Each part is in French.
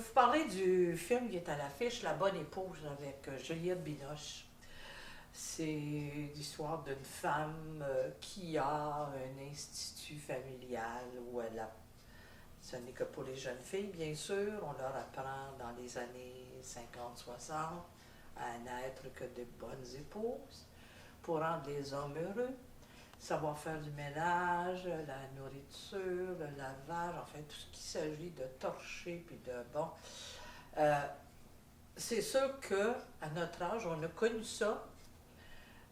vous parler du film qui est à l'affiche, La Bonne Épouse, avec Juliette Binoche. C'est l'histoire d'une femme qui a un institut familial où elle a... Ce n'est que pour les jeunes filles, bien sûr. On leur apprend dans les années 50-60 à n'être que de bonnes épouses pour rendre les hommes heureux. Savoir faire du ménage, la nourriture, le lavage, enfin tout ce qui s'agit de torcher puis de bon. C'est sûr qu'à notre âge, on a connu ça.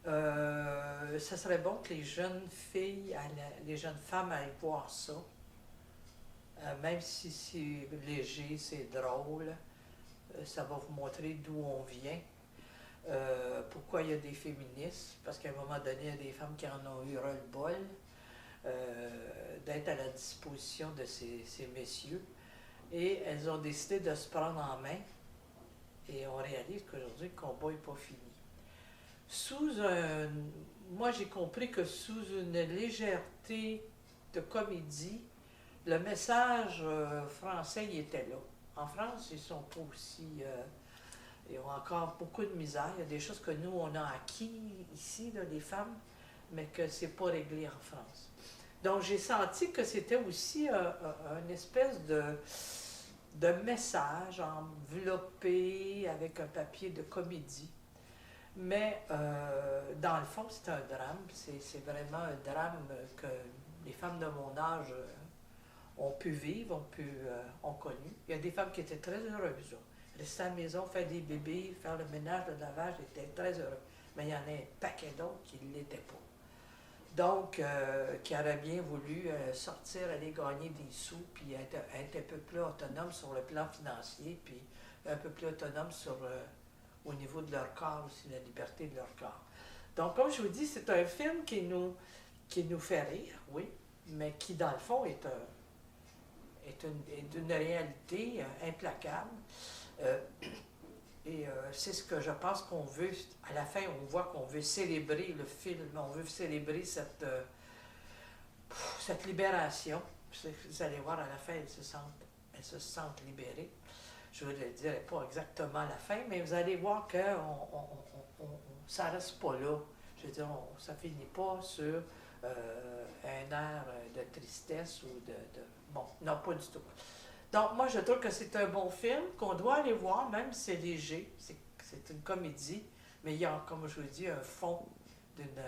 Ça serait bon que les jeunes filles, les jeunes femmes aillent voir ça. Même si c'est léger, c'est drôle, ça va vous montrer d'où on vient. Pourquoi il y a des féministes? Parce qu'à un moment donné, il y a des femmes qui en ont eu ras-le-bol d'être à la disposition de ces messieurs. Et elles ont décidé de se prendre en main. Et on réalise qu'aujourd'hui, le combat n'est pas fini. Moi, j'ai compris que sous une légèreté de comédie, le message français, il était là. En France, ils sont pas aussi... ils ont encore beaucoup de misère. Il y a des choses que nous, on a acquis ici, là, les femmes, mais que c'est pas réglé en France. Donc, j'ai senti que c'était aussi une espèce de message enveloppé avec un papier de comédie. Mais dans le fond, c'est un drame. C'est vraiment un drame que les femmes de mon âge ont pu vivre, ont connu. Il y a des femmes qui étaient très heureuses. Rester à la maison, faire des bébés, faire le ménage, le lavage, étaient très heureux. Mais il y en a un paquet d'autres qui ne l'étaient pas. Donc, qui auraient bien voulu sortir, aller gagner des sous, puis être un peu plus autonome sur le plan financier, puis un peu plus autonome au niveau de leur corps aussi, la liberté de leur corps. Donc, comme je vous dis, c'est un film qui nous fait rire, oui, mais qui, dans le fond, est une réalité implacable. C'est ce que je pense qu'on veut. À la fin, on voit qu'on veut célébrer le film, on veut célébrer cette libération. Vous allez voir, à la fin, elles se sentent libérées. Je ne vous le dirai pas exactement à la fin, mais vous allez voir que ça ne reste pas là. Je veux dire, ça ne finit pas sur un air de tristesse ou bon, non, pas du tout. Donc, moi, je trouve que c'est un bon film qu'on doit aller voir, même si c'est léger. C'est une comédie, mais il y a, comme je vous dis, un fond d'une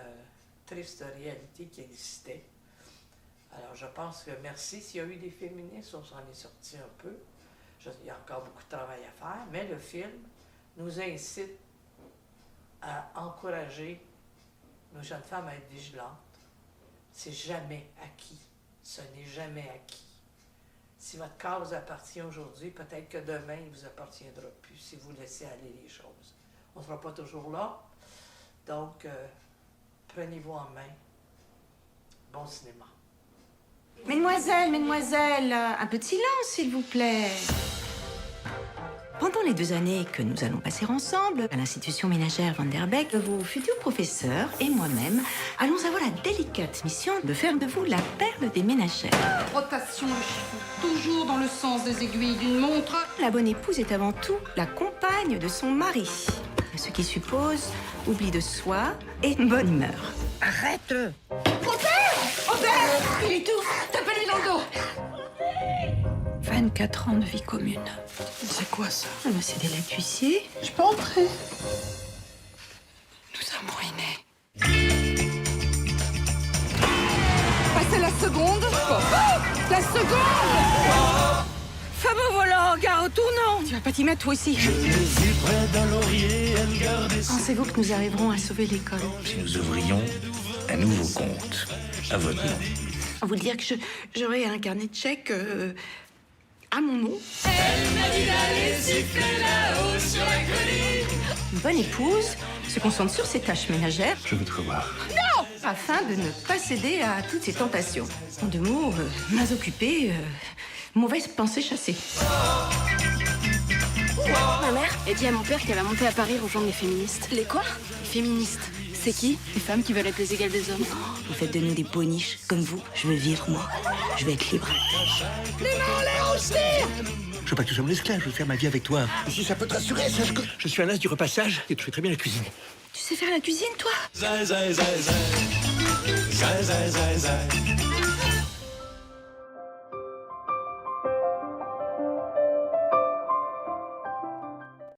triste réalité qui existait. Alors, je pense que merci. S'il y a eu des féministes, on s'en est sorti un peu. Il y a encore beaucoup de travail à faire, mais le film nous incite à encourager nos jeunes femmes à être vigilantes. C'est jamais acquis. Ce n'est jamais acquis. Si votre corps vous appartient aujourd'hui, peut-être que demain, il ne vous appartiendra plus si vous laissez aller les choses. On ne sera pas toujours là. Donc, prenez-vous en main. Bon cinéma. Mesdemoiselles, un peu de silence, s'il vous plaît. Pendant les 2 années que nous allons passer ensemble à l'institution ménagère Van der Beek, vos futurs professeurs et moi-même allons avoir la délicate mission de faire de vous la perle des ménagères. Rotation de chiffon, toujours dans le sens des aiguilles d'une montre. La bonne épouse est avant tout la compagne de son mari, ce qui suppose oubli de soi et bonne humeur. Arrête! Robert! Il étouffe! Tapez-lui dans le dos! 24 ans de vie commune. C'est quoi ça? Ah bah, c'est des laits d'huissier. Je peux entrer? Nous sommes ruinés. Passez la seconde. Oh, la seconde! Femme au volant, gare au tournant. Tu vas pas t'y mettre, toi aussi. Pensez-vous que nous arriverons à sauver l'école? Si nous ouvrions un nouveau compte à votre nom. Vous dire que j'aurai un carnet de chèques à mon nom. Elle m'a dit d'aller siffler là-haut sur la colline. Une bonne épouse se concentre sur ses tâches ménagères. Je veux te revoir. Non! Afin de ne pas céder à toutes ces tentations. En 2 mots, mains occupées, mauvaise pensée chassée. Ma mère a dit à mon père qu'elle va monter à Paris rejoindre les féministes. Les quoi? Les féministes. C'est qui? Les femmes qui veulent être les égales des hommes. Vous faites de nous des poniches, comme vous. Je veux vivre, moi. Je veux être libre. Je veux pas que tu sois mon esclave, je veux faire ma vie avec toi. Et si ça peut te rassurer, sache que je suis un as du repassage et tu fais très bien la cuisine. Tu sais faire la cuisine, toi? Zai, zai, zai, zai. Zai, zai, zai, zai.